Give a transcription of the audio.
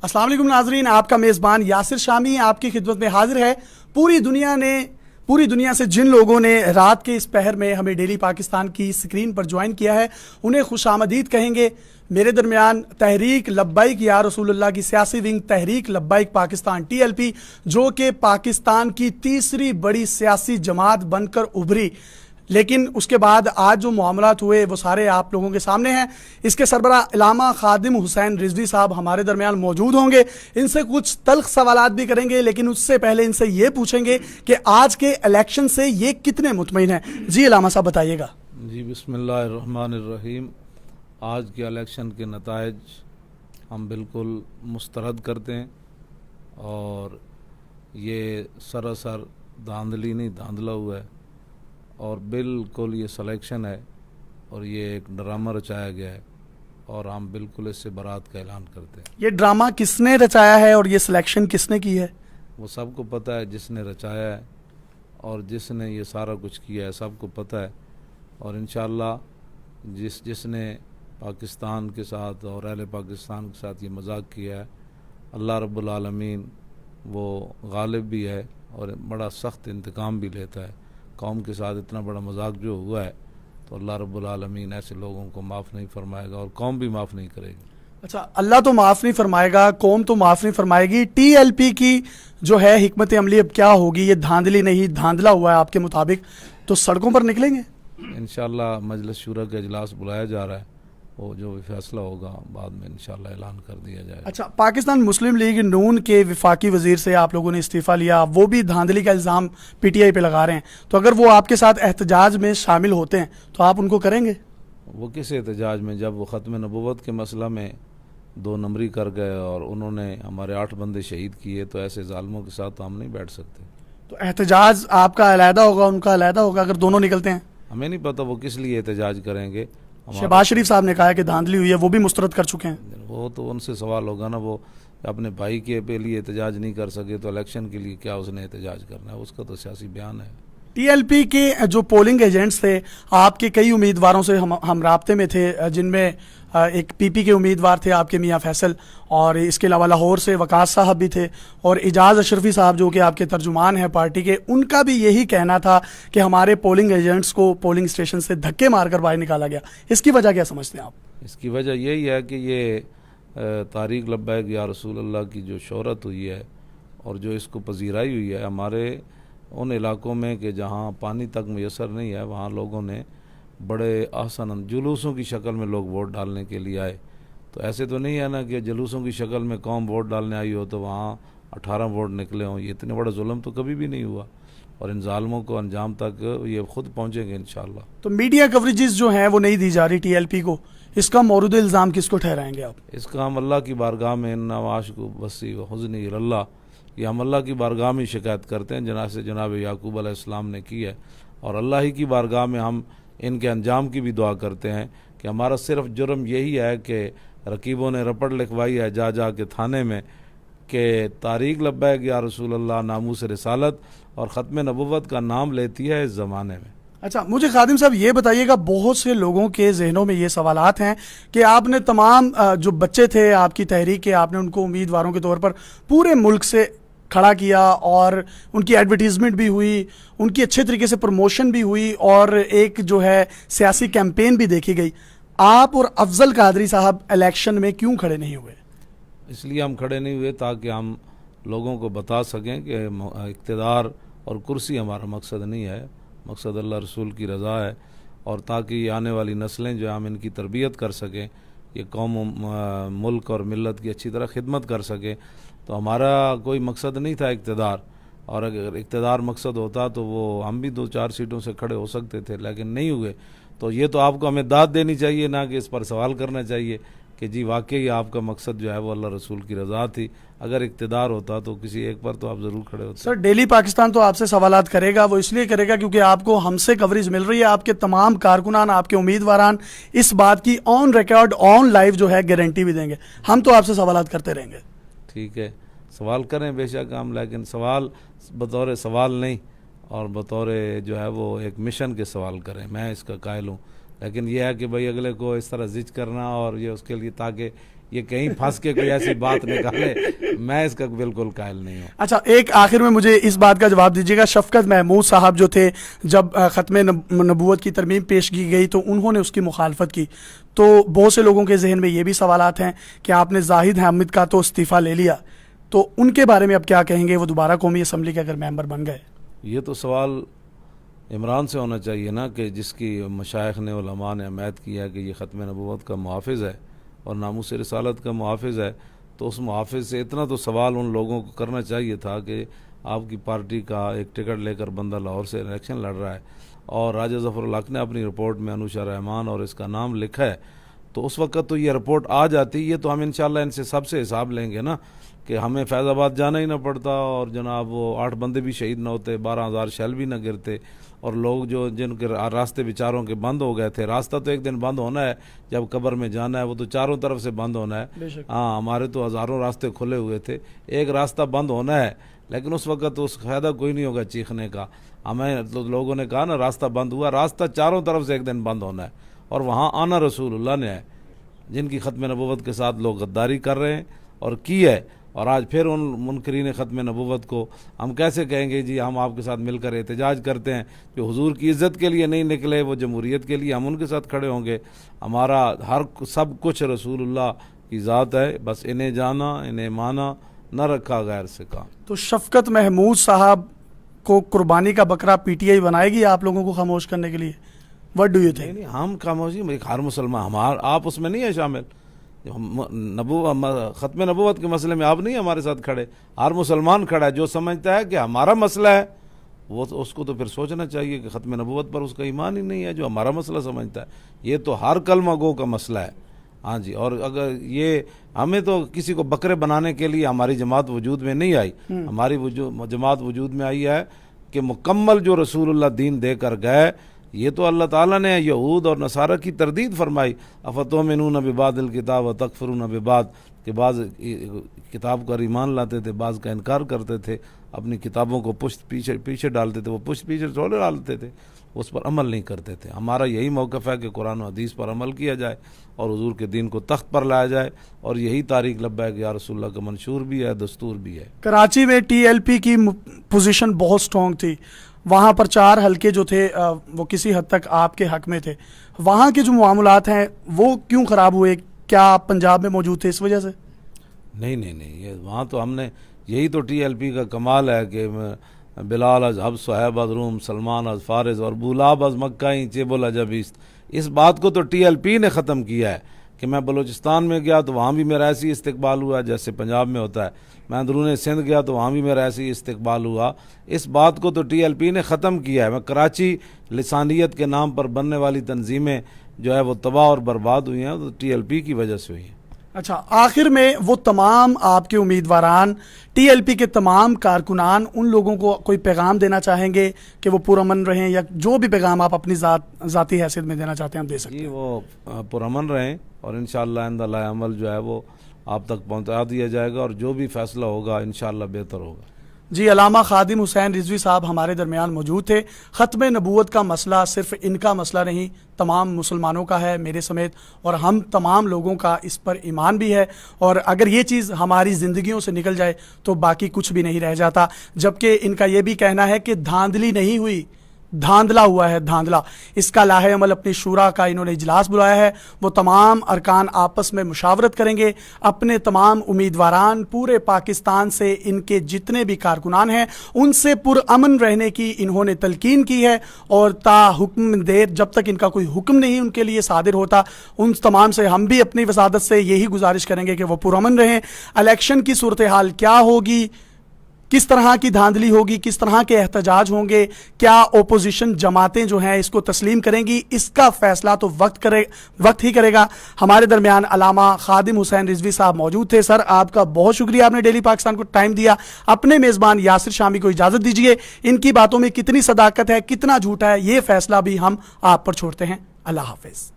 السلام علیکم ناظرین، آپ کا میزبان یاسر شامی آپ کی خدمت میں حاضر ہے۔ پوری دنیا سے جن لوگوں نے رات کے اس پہر میں ہمیں ڈیلی پاکستان کی سکرین پر جوائن کیا ہے انہیں خوش آمدید کہیں گے۔ میرے درمیان تحریک لبیک یا رسول اللہ کی سیاسی ونگ تحریک لبیک پاکستان TLP، جو کہ پاکستان کی تیسری بڑی سیاسی جماعت بن کر ابھری، لیکن اس کے بعد آج جو معاملات ہوئے وہ سارے آپ لوگوں کے سامنے ہیں۔ اس کے سربراہ علامہ خادم حسین رضوی صاحب ہمارے درمیان موجود ہوں گے، ان سے کچھ تلخ سوالات بھی کریں گے، لیکن اس سے پہلے ان سے یہ پوچھیں گے کہ آج کے الیکشن سے یہ کتنے مطمئن ہیں۔ جی علامہ صاحب بتائیے گا۔ جی بسم اللہ الرحمن الرحیم۔ آج کے الیکشن کے نتائج ہم بالکل مسترد کرتے ہیں، اور یہ سراسر دھاندلی نہیں دھاندلا ہوا ہے، اور بالکل یہ سلیکشن ہے، اور یہ ایک ڈرامہ رچایا گیا ہے، اور ہم بالکل اس سے برات کا اعلان کرتے ہیں۔ یہ ڈرامہ کس نے رچایا ہے اور یہ سلیکشن کس نے کی ہے؟ وہ سب کو پتہ ہے، جس نے رچایا ہے اور جس نے یہ سارا کچھ کیا ہے سب کو پتہ ہے، اور انشاءاللہ جس نے پاکستان کے ساتھ اور اہل پاکستان کے ساتھ یہ مذاق کیا ہے، اللہ رب العالمین وہ غالب بھی ہے اور بڑا سخت انتقام بھی لیتا ہے۔ قوم کے ساتھ اتنا بڑا مذاق جو ہوا ہے تو اللہ رب العالمین ایسے لوگوں کو معاف نہیں فرمائے گا، اور قوم بھی معاف نہیں کرے گی۔ اچھا، اللہ تو معاف نہیں فرمائے گا، قوم تو معاف نہیں فرمائے گی، TLP کی جو ہے حکمت عملی اب کیا ہوگی؟ یہ دھاندلی نہیں دھاندلا ہوا ہے آپ کے مطابق، تو سڑکوں پر نکلیں گے؟ انشاءاللہ مجلس شورا کا اجلاس بلایا جا رہا ہے، وہ جو بھی فیصلہ ہوگا بعد میں انشاءاللہ اعلان کر دیا جائے گا۔ اچھا، پاکستان مسلم لیگ نون کے وفاقی وزیر سے آپ لوگوں نے استعفیٰ لیا، وہ بھی دھاندلی کا الزام PTI پہ لگا رہے ہیں، تو اگر وہ آپ کے ساتھ احتجاج میں شامل ہوتے ہیں تو آپ ان کو کریں گے؟ وہ کس احتجاج میں؟ جب وہ ختم نبوت کے مسئلہ میں 2 نمبری کر گئے اور انہوں نے ہمارے 8 بندے شہید کیے، تو ایسے ظالموں کے ساتھ تو ہم نہیں بیٹھ سکتے۔ تو احتجاج آپ کا علیحدہ ہوگا، ان کا علیحدہ ہوگا اگر دونوں نکلتے ہیں؟ ہمیں نہیں پتہ وہ کس لیے احتجاج کریں گے۔ شہباز شریف صاحب نے کہا کہ دھاندلی ہوئی ہے، وہ بھی مسترد کر چکے ہیں۔ وہ تو ان سے سوال ہوگا نا، وہ اپنے بھائی کے لیے احتجاج نہیں کر سکے تو الیکشن کے لیے کیا اس نے احتجاج کرنا ہے؟ اس کا تو سیاسی بیان ہے۔ TLP کے جو پولنگ ایجنٹس تھے، آپ کے کئی امیدواروں سے ہم رابطے میں تھے، جن میں ایک PP کے امیدوار تھے آپ کے میاں فیصل، اور اس کے علاوہ لاہور سے وقاص صاحب بھی تھے، اور اعجاز اشرفی صاحب جو کہ آپ کے ترجمان ہیں پارٹی کے، ان کا بھی یہی کہنا تھا کہ ہمارے پولنگ ایجنٹس کو پولنگ اسٹیشن سے دھکے مار کر باہر نکالا گیا۔ اس کی وجہ کیا سمجھتے ہیں آپ؟ اس کی وجہ یہی ہے کہ یہ تحریک لبیک یا رسول اللہ کی جو شہرت ہوئی ہے اور جو اس کو پذیرائی ہوئی ہے ہمارے ان علاقوں میں کہ جہاں پانی تک میسر نہیں ہے، وہاں لوگوں نے بڑے احسن جلوسوں کی شکل میں لوگ ووٹ ڈالنے کے لیے آئے۔ تو ایسے تو نہیں ہے نا کہ جلوسوں کی شکل میں قوم ووٹ ڈالنے آئی ہو تو وہاں 18 ووٹ نکلے ہوں۔ یہ اتنے بڑا ظلم تو کبھی بھی نہیں ہوا، اور ان ظالموں کو انجام تک یہ خود پہنچیں گے انشاءاللہ۔ تو میڈیا کوریجز جو ہیں وہ نہیں دی جا رہی TLP کو، اس کا مورد الزام کس کو ٹھہرائیں گے آپ؟ اس کا ہم اللہ کی بارگاہ میں عاشق بسی و حزنی اللہ، یہ ہم اللہ کی بارگاہ میں شکایت کرتے ہیں جناب یعقوب علیہ السلام نے کی ہے، اور اللہ ہی کی بارگاہ میں ہم ان کے انجام کی بھی دعا کرتے ہیں کہ ہمارا صرف جرم یہی ہے کہ رقیبوں نے رپٹ لکھوائی ہے جا کے تھانے میں کہ تحریک لبیک یا رسول اللہ ناموس رسالت اور ختم نبوت کا نام لیتی ہے اس زمانے میں۔ اچھا، مجھے خادم صاحب یہ بتائیے گا، بہت سے لوگوں کے ذہنوں میں یہ سوالات ہیں کہ آپ نے تمام جو بچے تھے آپ کی تحریک کے، آپ نے ان کو امیدواروں کے طور پر پورے ملک سے کھڑا کیا، اور ان کی ایڈورٹیزمنٹ بھی ہوئی، ان کی اچھے طریقے سے پروموشن بھی ہوئی، اور ایک جو ہے سیاسی کیمپین بھی دیکھی گئی۔ آپ اور افضل قادری صاحب الیکشن میں کیوں کھڑے نہیں ہوئے؟ اس لیے ہم کھڑے نہیں ہوئے تاکہ ہم لوگوں کو بتا سکیں کہ اقتدار اور کرسی ہمارا مقصد نہیں ہے، مقصد اللہ رسول کی رضا ہے، اور تاکہ یہ آنے والی نسلیں جو ہم ان کی تربیت کر سکیں، یہ قوم ملک اور ملت کی اچھی طرح خدمت کر سکیں۔ تو ہمارا کوئی مقصد نہیں تھا اقتدار، اور اگر اقتدار مقصد ہوتا تو وہ ہم بھی 2-4 سیٹوں سے کھڑے ہو سکتے تھے، لیکن نہیں ہوئے۔ تو یہ تو آپ کو ہمیں داد دینی چاہیے، نہ کہ اس پر سوال کرنا چاہیے کہ جی واقعی آپ کا مقصد جو ہے وہ اللہ رسول کی رضا تھی۔ اگر اقتدار ہوتا تو کسی ایک پر تو آپ ضرور کھڑے ہوتے۔ سر، ڈیلی پاکستان تو آپ سے سوالات کرے گا، وہ اس لیے کرے گا کیونکہ آپ کو ہم سے کوریج مل رہی ہے، آپ کے تمام کارکنان، آپ کے امیدواران اس بات کی آن ریکارڈ آن لائیو جو ہے گارنٹی بھی دیں گے۔ ہم تو آپ سے سوالات کرتے رہیں گے۔ ٹھیک ہے، سوال کریں بے شک ہم، لیکن سوال بطور سوال نہیں، اور بطور جو ہے وہ ایک مشن کے سوال کریں۔ میں اس کا قائل ہوں، لیکن یہ ہے کہ بھئی اگلے کو اس طرح زج کرنا اور یہ اس کے لیے تاکہ یہ کہیں پھنس کے کوئی ایسی بات نکالے، میں اس کا بالکل قائل نہیں ہوں۔ اچھا، ایک آخر میں مجھے اس بات کا جواب دیجیے گا، شفقت محمود صاحب جو تھے، جب ختم نبوت کی ترمیم پیش کی گئی تو انہوں نے اس کی مخالفت کی، تو بہت سے لوگوں کے ذہن میں یہ بھی سوالات ہیں کہ آپ نے زاہد حامد کا تو استعفیٰ لے لیا، تو ان کے بارے میں اب کیا کہیں گے؟ وہ دوبارہ قومی اسمبلی کے اگر ممبر بن گئے؟ یہ تو سوال عمران سے ہونا چاہیے نا، کہ جس کی مشائخ نے، علماء نے حمایت کیا ہے کہ یہ ختم نبوت کا محافظ ہے اور ناموس رسالت کا محافظ ہے، تو اس محافظ سے اتنا تو سوال ان لوگوں کو کرنا چاہیے تھا کہ آپ کی پارٹی کا ایک ٹکٹ لے کر بندہ لاہور سے الیکشن لڑ رہا ہے اور راجہ ظفر الحق نے اپنی رپورٹ میں انوشا رحمان اور اس کا نام لکھا ہے، تو اس وقت تو یہ رپورٹ آ جاتی، یہ تو ہم انشاءاللہ ان سے سب سے حساب لیں گے نا، کہ ہمیں فیض آباد جانا ہی نہ پڑتا اور جناب وہ 8 بندے بھی شہید نہ ہوتے، 12,000 شیل بھی نہ گرتے، اور لوگ جو جن کے راستے بیچاروں کے بند ہو گئے تھے، راستہ تو ایک دن بند ہونا ہے جب قبر میں جانا ہے، وہ تو چاروں طرف سے بند ہونا ہے۔ ہاں، ہمارے تو ہزاروں راستے کھلے ہوئے تھے، ایک راستہ بند ہونا ہے، لیکن اس وقت تو اس فائدہ کوئی نہیں ہوگا چیخنے کا۔ ہمیں تو لوگوں نے کہا نا راستہ بند ہوا، راستہ چاروں طرف سے ایک دن بند ہونا ہے، اور وہاں آنا رسول اللہ نے ہے، جن کی ختم نبوت کے ساتھ لوگ غداری کر رہے ہیں اور کی ہے، اور آج پھر ان منکرین ختم نبوت کو ہم کیسے کہیں گے جی ہم آپ کے ساتھ مل کر احتجاج کرتے ہیں؟ جو حضور کی عزت کے لیے نہیں نکلے، وہ جمہوریت کے لیے ہم ان کے ساتھ کھڑے ہوں گے؟ ہمارا سب کچھ رسول اللہ کی ذات ہے، بس انہیں جانا، انہیں مانا، نہ رکھا غیر سے کام۔ تو شفقت محمود صاحب کو قربانی کا بکرا پی ٹی آئی بنائے گی آپ لوگوں کو خاموش کرنے کے لیے؟ What do you think? نہیں، ہم خاموشی، ہر مسلمان، آپ اس میں نہیں ہے شامل، ختم نبوت کے مسئلے میں آپ نہیں ہمارے ساتھ کھڑے، ہر مسلمان کھڑا ہے جو سمجھتا ہے کہ ہمارا مسئلہ ہے، وہ اس کو تو پھر سوچنا چاہیے کہ ختم نبوت پر اس کا ایمان ہی نہیں ہے، جو ہمارا مسئلہ سمجھتا ہے۔ یہ تو ہر کلمہ گو کا مسئلہ ہے۔ ہاں جی، اور اگر یہ ہمیں تو کسی کو بکرے بنانے کے لیے ہماری جماعت وجود میں نہیں آئی، ہماری جماعت وجود میں آئی ہے کہ مکمل جو رسول اللہ دین دے کر گئے، یہ تو اللہ تعالیٰ نے یہود اور نصارہ کی تردید فرمائی، افتؤمنون ببعض الکتاب وتکفرون ببعض، کہ بعض کتاب پر ایمان لاتے تھے، بعض کا انکار کرتے تھے، اپنی کتابوں کو پشت پیچھے ڈالتے تھے، وہ پشت پیچھے چھوڑے ڈالتے تھے، اس پر عمل نہیں کرتے تھے۔ ہمارا یہی موقف ہے کہ قرآن و حدیث پر عمل کیا جائے اور حضور کے دین کو تخت پر لایا جائے، اور یہی تاریخ لبیک یا رسول اللہ کا منشور بھی ہے، دستور بھی ہے۔ کراچی میں ٹی ایل پی کی پوزیشن بہت سٹرونگ تھی، وہاں پر 4 حلقے جو تھے وہ کسی حد تک آپ کے حق میں تھے، وہاں کے جو معاملات ہیں وہ کیوں خراب ہوئے؟ کیا آپ پنجاب میں موجود تھے اس وجہ سے؟ نہیں، یہ وہاں تو ہم نے، یہی تو ٹی ایل پی کا کمال ہے کہ بلال از حب صہیب از روم، سلمان از فارس اور بولاب از مکہ چیبل اجبیست، اس بات کو تو ٹی ایل پی نے ختم کیا ہے کہ میں بلوچستان میں گیا تو وہاں بھی میرا ایسی استقبال ہوا جیسے پنجاب میں ہوتا ہے، میں اندرون سندھ گیا تو وہاں بھی میرا ایسی استقبال ہوا، اس بات کو تو ٹی ایل پی نے ختم کیا ہے۔ میں کراچی لسانیت کے نام پر بننے والی تنظیمیں جو ہے وہ تباہ اور برباد ہوئی ہیں تو ٹی ایل پی کی وجہ سے ہوئی ہیں۔ اچھا، آخر میں وہ تمام آپ کے امیدواران، ٹی ایل پی کے تمام کارکنان، ان لوگوں کو کوئی پیغام دینا چاہیں گے کہ وہ پرامن رہیں، یا جو بھی پیغام آپ اپنی ذاتی حیثیت میں دینا چاہتے ہیں ہم دے سکتے ہیں؟ جی، وہ پرامن رہیں، اور انشاءاللہ آئندہ لائے عمل جو ہے وہ آپ تک پہنچا دیا جائے گا، اور جو بھی فیصلہ ہوگا انشاءاللہ بہتر ہوگا۔ جی، علامہ خادم حسین رضوی صاحب ہمارے درمیان موجود تھے۔ ختم نبوت کا مسئلہ صرف ان کا مسئلہ نہیں، تمام مسلمانوں کا ہے، میرے سمیت، اور ہم تمام لوگوں کا اس پر ایمان بھی ہے، اور اگر یہ چیز ہماری زندگیوں سے نکل جائے تو باقی کچھ بھی نہیں رہ جاتا۔ جبکہ ان کا یہ بھی کہنا ہے کہ دھاندلی نہیں ہوئی، دھاندلا ہوا ہے، دھاندلا۔ اس کا لاہے عمل اپنی شورا کا انہوں نے اجلاس بلایا ہے، وہ تمام ارکان آپس میں مشاورت کریں گے، اپنے تمام امیدواران پورے پاکستان سے، ان کے جتنے بھی کارکنان ہیں ان سے پرامن رہنے کی انہوں نے تلقین کی ہے، اور تا حکم دیر، جب تک ان کا کوئی حکم نہیں ان کے لیے صادر ہوتا، ان تمام سے ہم بھی اپنی وسادت سے یہی گزارش کریں گے کہ وہ پرامن رہیں۔ الیکشن کی صورتحال کیا ہوگی، کس طرح کی دھاندلی ہوگی، کس طرح کے احتجاج ہوں گے، کیا اپوزیشن جماعتیں جو ہیں اس کو تسلیم کریں گی، اس کا فیصلہ تو وقت ہی کرے گا۔ ہمارے درمیان علامہ خادم حسین رضوی صاحب موجود تھے۔ سر، آپ کا بہت شکریہ، آپ نے ڈیلی پاکستان کو ٹائم دیا۔ اپنے میزبان یاسر شامی کو اجازت دیجیے، ان کی باتوں میں کتنی صداقت ہے، کتنا جھوٹ ہے، یہ فیصلہ بھی ہم آپ پر چھوڑتے ہیں۔ اللہ حافظ۔